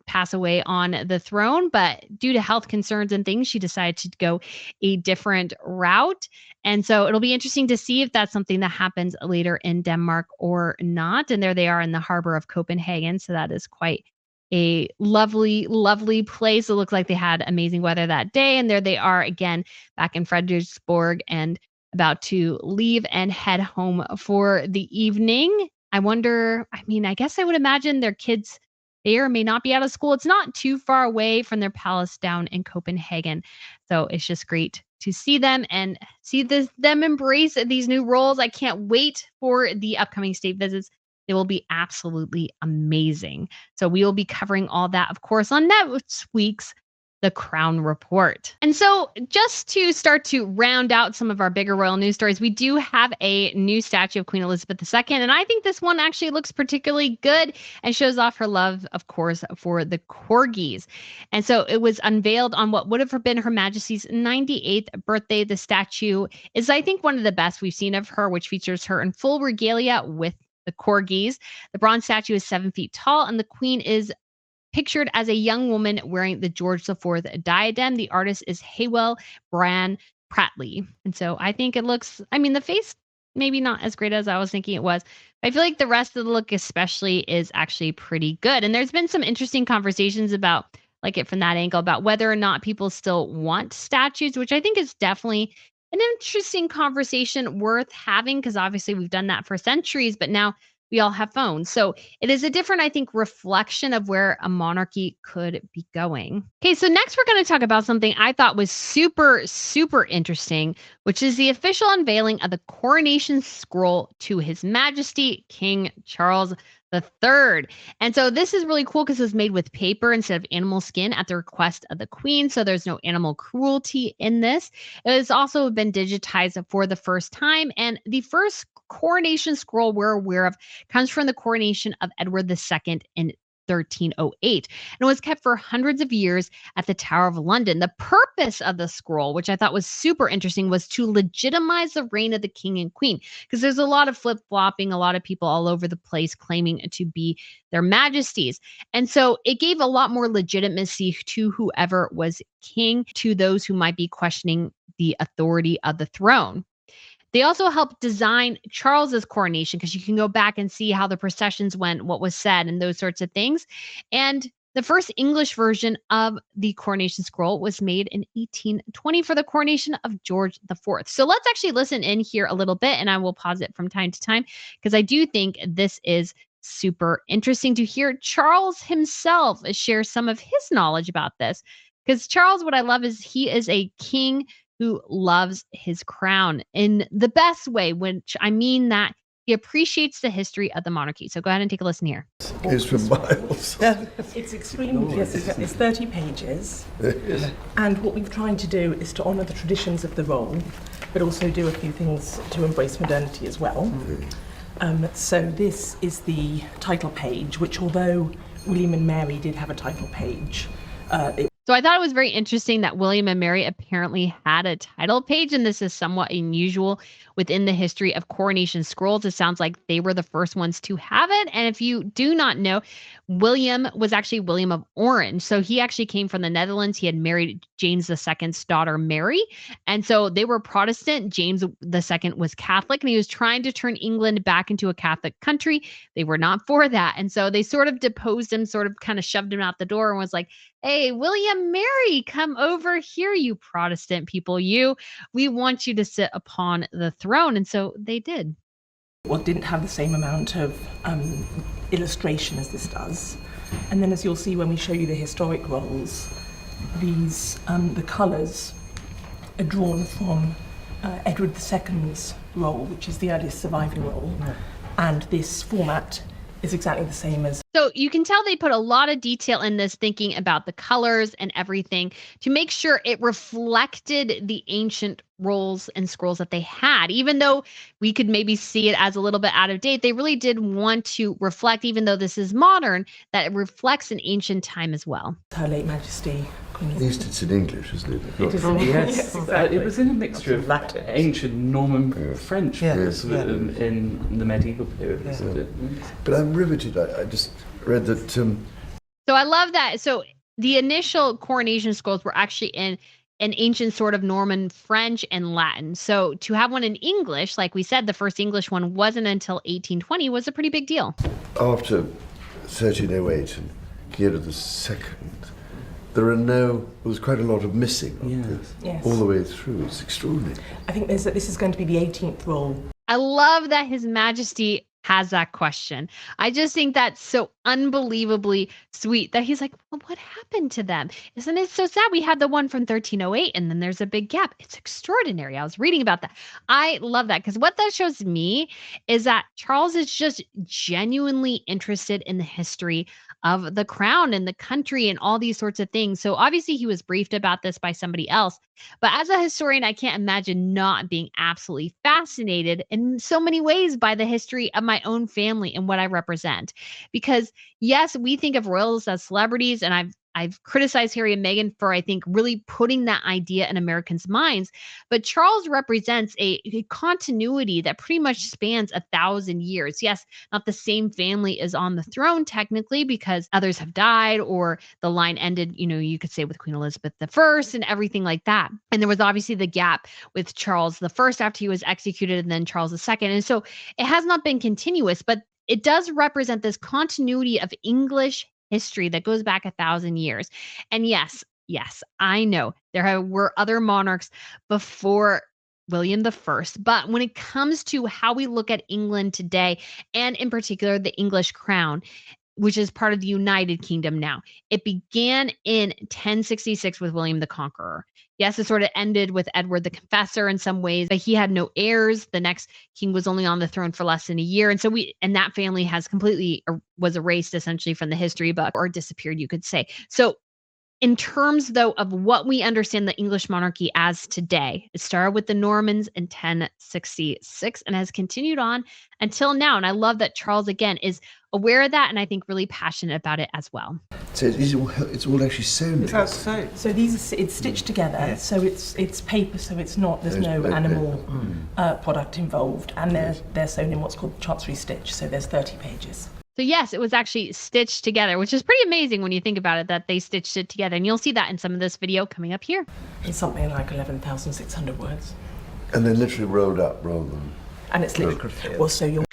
S1: pass away on the throne, but due to health concerns and things, she decided to go a different route. And so it'll be interesting to see if that's something that happens later in Denmark or not. And there they are in the harbor of Copenhagen. So that is quite a lovely, lovely place. It looks like they had amazing weather that day. And there they are again back in Fredericksburg and about to leave and head home for the evening. I wonder, I mean, I guess I would imagine their kids may or may not be out of school. It's not too far away from their palace down in Copenhagen. So it's just great to see them and see them embrace these new roles. I can't wait for the upcoming state visits. They will be absolutely amazing. So we will be covering all that, of course, on next week's The Crown Report. And so just to start to round out some of our bigger royal news stories, we do have a new statue of Queen Elizabeth II. And I think this one actually looks particularly good and shows off her love, of course, for the corgis. And so it was unveiled on what would have been Her Majesty's 98th birthday. The statue is, I think, one of the best we've seen of her, which features her in full regalia with the corgis. The bronze statue is 7 feet tall, and the Queen is pictured as a young woman wearing the George IV diadem. The artist is Haywell Bran Pratley. And so I think it looks, I mean, the face maybe not as great as I was thinking it was. I feel like the rest of the look especially is actually pretty good. And there's been some interesting conversations about like it from that angle about whether or not people still want statues, which I think is definitely an interesting conversation worth having because obviously we've done that for centuries, but now we all have phones. So it is a different, I think, reflection of where a monarchy could be going. Okay, so next we're going to talk about something I thought was super, super interesting, which is the official unveiling of the coronation scroll to His Majesty King Charles III. And so this is really cool because it's made with paper instead of animal skin at the request of the Queen. So there's no animal cruelty in this. It has also been digitized for the first time. And the first coronation scroll we're aware of comes from the coronation of Edward II in 1308 and was kept for hundreds of years at the Tower of London. The purpose of the scroll, which I thought was super interesting, was to legitimize the reign of the king and queen because there's a lot of flip-flopping, a lot of people all over the place claiming to be their majesties. And so it gave a lot more legitimacy to whoever was king, to those who might be questioning the authority of the throne. They also helped design Charles's coronation because you can go back and see how the processions went, what was said, and those sorts of things. And the first English version of the coronation scroll was made in 1820 for the coronation of George IV. So let's actually listen in here a little bit, and I will pause it from time to time because I do think this is super interesting to hear Charles himself share some of his knowledge about this. Because Charles, what I love is he is a king who loves his crown in the best way, which I mean that he appreciates the history of the monarchy. So go ahead and take a listen here.
S3: It's from Miles.
S7: It's extremely, yes, it's 30 pages. And what we've tried to do is to honour the traditions of the role, but also do a few things to embrace modernity as well. So this is the title page, which although William and Mary did have a title page,
S1: So I thought it was very interesting that William and Mary apparently had a title page, and this is somewhat unusual within the history of coronation scrolls. It sounds like they were the first ones to have it. And if you do not know, William was actually William of Orange. So he actually came from the Netherlands. He had married James II's daughter, Mary. And so they were Protestant. James II was Catholic, and he was trying to turn England back into a Catholic country. They were not for that. And so they sort of deposed him, sort of kind of shoved him out the door and was like, hey, William, Mary, come over here, you Protestant people, we want you to sit upon the throne. And so they did.
S7: well, didn't have the same amount of illustration as this does. And then as you'll see when we show you the historic rolls, these, the colours are drawn from Edward II's roll, which is the earliest surviving roll. And this format is exactly the same as.
S1: So you can tell they put a lot of detail in this, thinking about the colors and everything to make sure it reflected the ancient rolls and scrolls that they had. Even though we could maybe see it as a little bit out of date, they really did want to reflect, even though this is modern, that it reflects an ancient time as well.
S7: Her late Majesty.
S3: At least it's in English, isn't it?
S8: Yes,
S7: exactly.
S8: It was in a mixture of
S5: Latin,
S8: ancient Norman French in the medieval period.
S5: Yeah.
S3: But I'm riveted. I just read that.
S1: So I love that. So the initial coronation scrolls were actually in an ancient sort of Norman French and Latin. So to have one in English, like we said, the first English one wasn't until 1820, was a pretty big deal.
S3: After 1308 and
S9: Georg II, there's quite a lot of missing of this
S7: Yes.
S9: all the way through. It's extraordinary.
S7: I think this is going to be the 18th roll.
S1: I love that His Majesty has that question. I just think that's so unbelievably sweet that he's like, well, what happened to them? Isn't it so sad? We had the one from 1308 and then there's a big gap. It's extraordinary. I was reading about that. I love that because what that shows me is that Charles is just genuinely interested in the history of the crown and the country and all these sorts of things. So obviously he was briefed about this by somebody else. But as a historian, I can't imagine not being absolutely fascinated in so many ways by the history of my own family and what I represent. Because yes, we think of royals as celebrities, and I've criticized Harry and Meghan for, I think, really putting that idea in Americans' minds. But Charles represents a continuity that pretty much spans 1,000 years. Yes, not the same family is on the throne technically because others have died or the line ended, you could say with Queen Elizabeth I and everything like that. And there was obviously the gap with Charles I after he was executed and then Charles II. And so it has not been continuous, but it does represent this continuity of English history that goes back 1,000 years. And yes, I know there were other monarchs before William I, but when it comes to how we look at England today, and in particular the English crown, which is part of the United Kingdom now, it began in 1066 with William the Conqueror. Yes, it sort of ended with Edward the Confessor in some ways, but he had no heirs. The next king was only on the throne for less than a year. And so that family has completely was erased essentially from the history book, or disappeared, you could say. So in terms, though, of what we understand the English monarchy as today, it started with the Normans in 1066 and has continued on until now. And I love that Charles, again, is aware of that and I think really passionate about it as well.
S9: So it's all actually sewn together.
S7: So it's stitched together. Yeah. So it's paper. So it's not. There's no animal product involved, and they're sewn in what's called chancery stitch. So there's 30 pages.
S1: So yes, it was actually stitched together, which is pretty amazing when you think about it, that they stitched it together. And you'll see that in some of this video coming up here.
S7: It's something like 11,600 words.
S9: And then literally rolled up rather than...
S7: And it's literally... Well, so you're...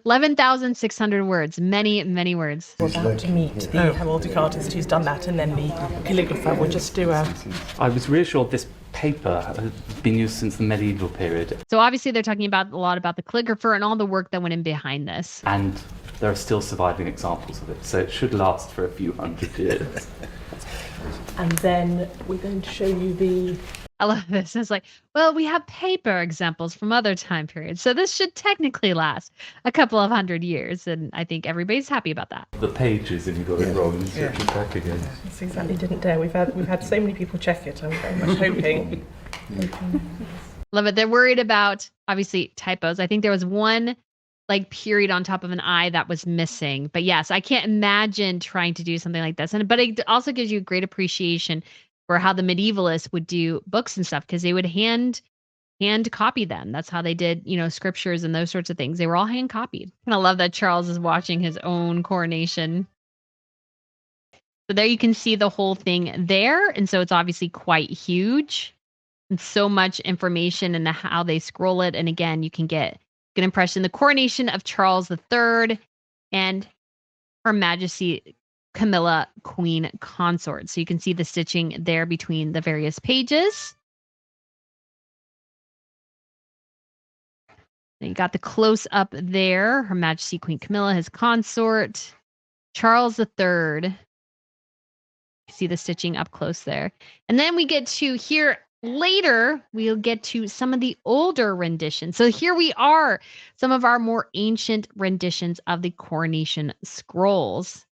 S1: 11,600 words, many, many words.
S7: We're about to meet the heraldic artist who's done that, and then the calligrapher will just do a...
S8: I was reassured this paper had been used since the medieval period.
S1: So obviously they're talking a lot about the calligrapher and all the work that went in behind this.
S8: And there are still surviving examples of it, so it should last for a few hundred years.
S7: And then we're going to show you the...
S1: I love this. It's like, well, we have paper examples from other time periods, so this should technically last a couple of hundred years, and I think everybody's happy about that.
S8: The pages, if you got it wrong, you search it back again.
S7: That's exactly, didn't dare. We've had so many people check it. I'm very much hoping.
S1: Love it. They're worried about, obviously, typos. I think there was one period on top of an I that was missing. But yes, I can't imagine trying to do something like this. But it also gives you great appreciation for how the medievalists would do books and stuff, because they would hand copy them. That's how they did, scriptures and those sorts of things. They were all hand copied. And I love that Charles is watching his own coronation. So there you can see the whole thing there. And so it's obviously quite huge and so much information and how they scroll it. And again, you can get good impression. The coronation of Charles III and Her Majesty Camilla, Queen Consort. So you can see the stitching there between the various pages. Then you got the close up there. Her Majesty Queen Camilla, his consort. Charles III. See the stitching up close there. And then we get to here. Later, we'll get to some of the older renditions. So here we are, some of our more ancient renditions of the coronation scrolls.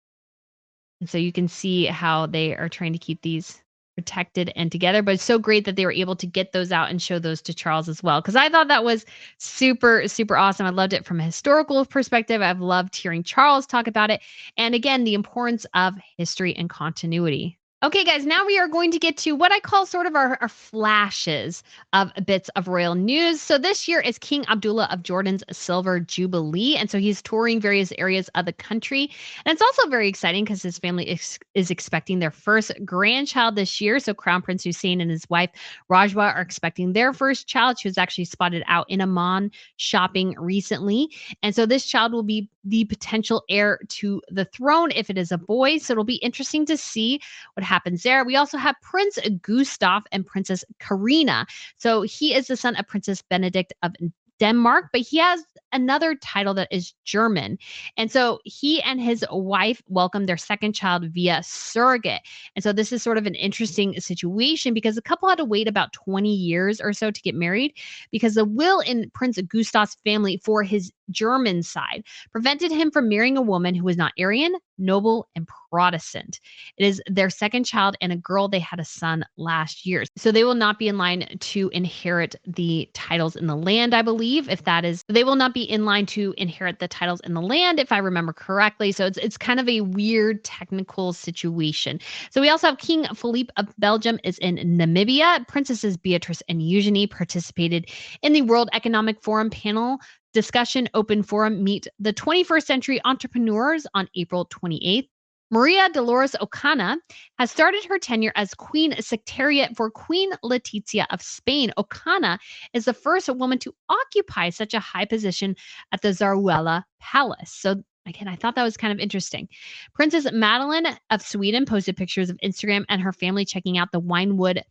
S1: And so you can see how they are trying to keep these protected and together, but it's so great that they were able to get those out and show those to Charles as well, because I thought that was super, super awesome. I loved it from a historical perspective. I've loved hearing Charles talk about it. And again, the importance of history and continuity. Okay, guys, now we are going to get to what I call sort of our flashes of bits of royal news. So this year is King Abdullah of Jordan's Silver Jubilee. And so he's touring various areas of the country. And it's also very exciting because his family is expecting their first grandchild this year. So Crown Prince Hussein and his wife, Rajwa, are expecting their first child. She was actually spotted out in Amman shopping recently. And so this child will be the potential heir to the throne if it is a boy. So it'll be interesting to see what happens there. We also have Prince Gustaf and Princess Karina. So he is the son of Princess Benedict of Denmark, but he has another title that is German. And so he and his wife welcomed their second child via surrogate. And so this is sort of an interesting situation because the couple had to wait about 20 years or so to get married because the will in Prince Gustaf's family for his German side prevented him from marrying a woman who was not Aryan, noble, and Protestant. It is their second child and a girl. They had a son last year. So they will not be in line to inherit the titles in the land, I believe, they will not be in line to inherit the titles in the land, if I remember correctly. So it's kind of a weird technical situation. So we also have King Philippe of Belgium is in Namibia. Princesses Beatrice and Eugenie participated in the World Economic Forum panel discussion open forum Meet the 21st Century Entrepreneurs on April 28th. Maria Dolores Ocana has started her tenure as Queen Secretariat for Queen Letizia of Spain. Ocana is the first woman to occupy such a high position at the Zarzuela Palace. So again, I thought that was kind of interesting. Princess Madeline of Sweden posted pictures of Instagram and her family checking out the Winewood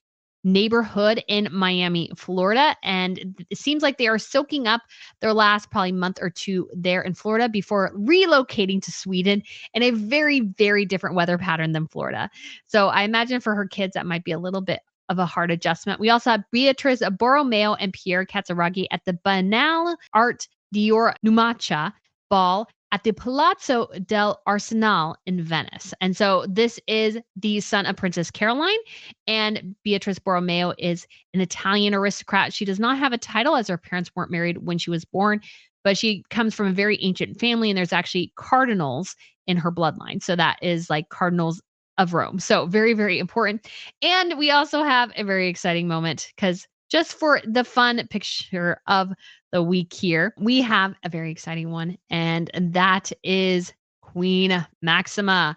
S1: neighborhood in Miami, Florida. And it seems like they are soaking up their last probably month or two there in Florida before relocating to Sweden in a very, very different weather pattern than Florida. So I imagine for her kids, that might be a little bit of a hard adjustment. We also have Beatrice Borromeo and Pierre Cazzaraghi at the Biennale Art Dior Numancia ball at the Palazzo del Arsenal in Venice. And so this is the son of Princess Caroline, and Beatrice Borromeo is an Italian aristocrat. She does not have a title as her parents weren't married when she was born, but she comes from a very ancient family, and there's actually cardinals in her bloodline. So that is like cardinals of Rome. So very, very important. And we also have a very exciting moment because just for the fun picture of the week here, we have a very exciting one, and that is Queen Maxima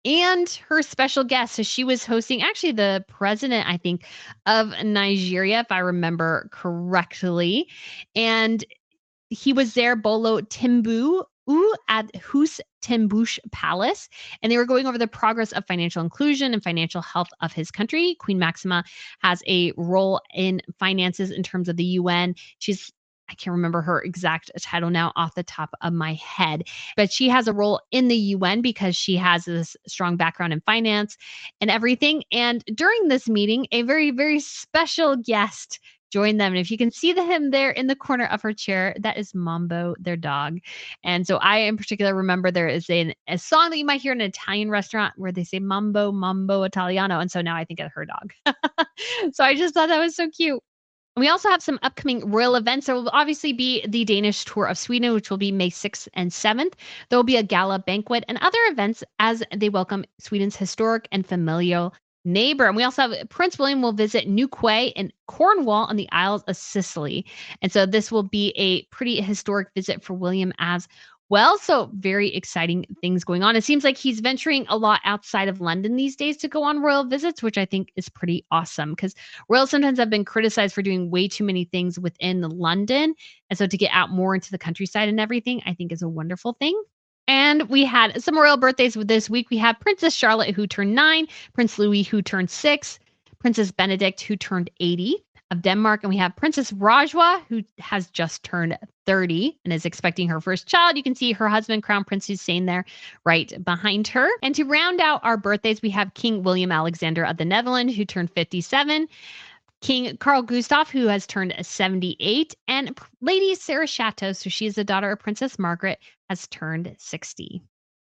S1: and her special guest. So she was hosting actually the president, I think, of Nigeria, if I remember correctly. And he was there, Bolo Timbu, at Hus Timbush Palace, and they were going over the progress of financial inclusion and financial health of his country. Queen Maxima has a role in finances in terms of the UN. I can't remember her exact title now off the top of my head, but she has a role in the UN because she has this strong background in finance and everything. And during this meeting, a very, very special guest joined them. And if you can see him there in the corner of her chair, that is Mambo, their dog. And so I in particular remember there is a song that you might hear in an Italian restaurant where they say Mambo, Mambo Italiano. And so now I think of her dog. So I just thought that was so cute. We also have some upcoming royal events. There will obviously be the Danish tour of Sweden, which will be May 6th and 7th. There will be a gala banquet and other events as they welcome Sweden's historic and familial neighbor. And we also have Prince William will visit New Quay in Cornwall on the Isles of Sicily. And so this will be a pretty historic visit for William as well. So very exciting things going on. It seems like he's venturing a lot outside of London these days to go on royal visits, which I think is pretty awesome because royals sometimes have been criticized for doing way too many things within London. And so to get out more into the countryside and everything, I think is a wonderful thing. And we had some royal birthdays this week. We have Princess Charlotte, who turned 9, Prince Louis, who turned 6, Princess Benedict, who turned 80 of Denmark. And we have Princess Rajwa, who has just turned 30 and is expecting her first child. You can see her husband, Crown Prince Hussein, there right behind her. And to round out our birthdays, we have King William Alexander of the Netherlands, who turned 57. King Carl Gustaf, who has turned 78, and Lady Sarah Chateau, so she is the daughter of Princess Margaret, has turned 60.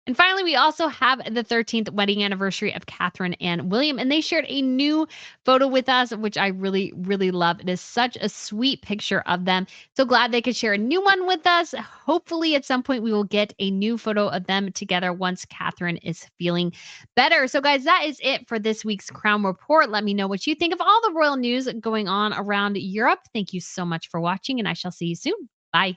S1: And finally, we also have the 13th wedding anniversary of Catherine and William, and they shared a new photo with us, which I really, really love. It is such a sweet picture of them. So glad they could share a new one with us. Hopefully, at some point, we will get a new photo of them together once Catherine is feeling better. So guys, that is it for this week's Crown Report. Let me know what you think of all the royal news going on around Europe. Thank you so much for watching, and I shall see you soon. Bye.